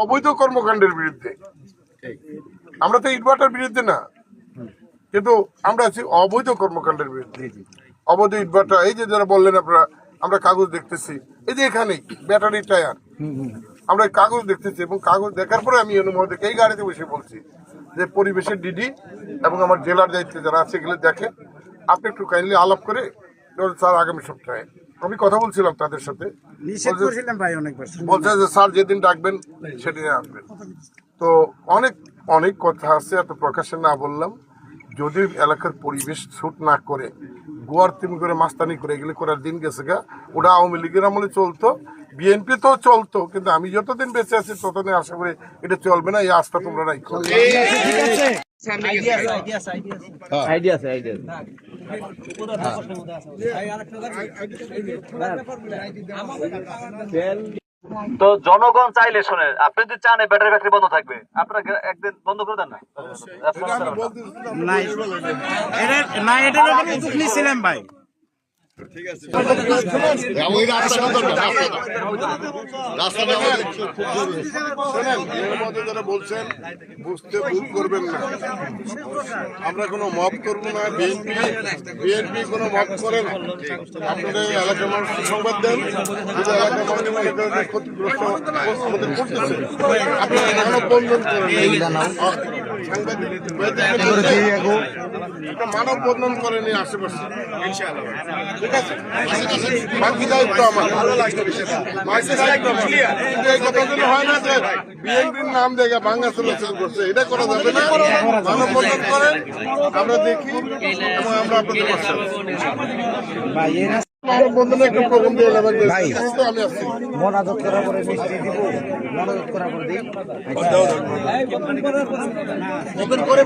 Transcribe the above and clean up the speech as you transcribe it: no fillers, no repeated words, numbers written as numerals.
অবৈধ কর্মকাণ্ডের বিরুদ্ধে। আমরা তো ইটভাটার বিরুদ্ধে না, কিন্তু আমরা আছি অবৈধ কর্মকাণ্ডের বিরুদ্ধে। অবৈধ ইটভাটা, এই যে যারা বললেন আপনারা, আমরা কাগজ দেখতেছি, এই যে এখানেই ব্যাটারি টায়ার, আমরা কাগজ দেখতেছি এবং কাগজ দেখার পরে আমি অনুমোদক এই গাড়িতে বসে বলছি যে পরিবেশের ডিডি এবং আমার জেলার দায়িত্বে যারা আছে এগুলো দেখে, আপনি একটু কাইন্ডলি আলাপ করে স্যার আগামী সপ্তাহে আমি কথা বলছিলাম তাদের সাথে, বলছে যে স্যার যেদিন ডাকবেন সেদিনে আসবেন। তো অনেক অনেক কথা আছে, এত প্রকাশে না বললাম। যদি এলাকার পরিবেশ ছুট না করে গোয়ার তিমি করে মাস্তানি করে এগুলো করার দিন গেছে গা, ওটা আওয়ামী লীগের আমলে চলতো, বিএনপি তো চলতো, কিন্তু আমি যতদিন বেঁচে আছি ততদিন আশা করি এটা চলবে না। এই আস্থা তোমরা রাখো। তো জনগণ চাইলে শোনেন, আপনি যদি চান এই ব্যাটারি ফ্যাক্টরি বন্ধ থাকবে, আপনারা একদিন বন্ধ করে দেন না। ভাই যারা বলছেন বুঝতে ভুল করবেন না, আমরা কোনো মব করবো না, বিএনপি কোনো মব করে না। আপনাদের এলাকার মানুষ সংবাদ দেন, এলাকার মানুষ ক্ষতিগ্রস্ত আমাদের করতেছে, আপনারা মানববন্ধন করেন, মানববন্ধন করেন আশেপাশে, ঠিক আছে? বাকি দায়িত্ব আমার, এই কথাগুলো হয় না যে বিএনপির নাম দেখে ভাঙা চলাচল করছে, এটা করা যাবে না। মানববন্ধন করেন, আমরা দেখি এবং আমরা আপনাদের পাশে মানববন্ধনে একটু প্রবন্ধ দিয়ে আমি আসছি। মনাজত করার পরে মিষ্টি দিব, মনাজত করার পরে দিই। ওপেন করে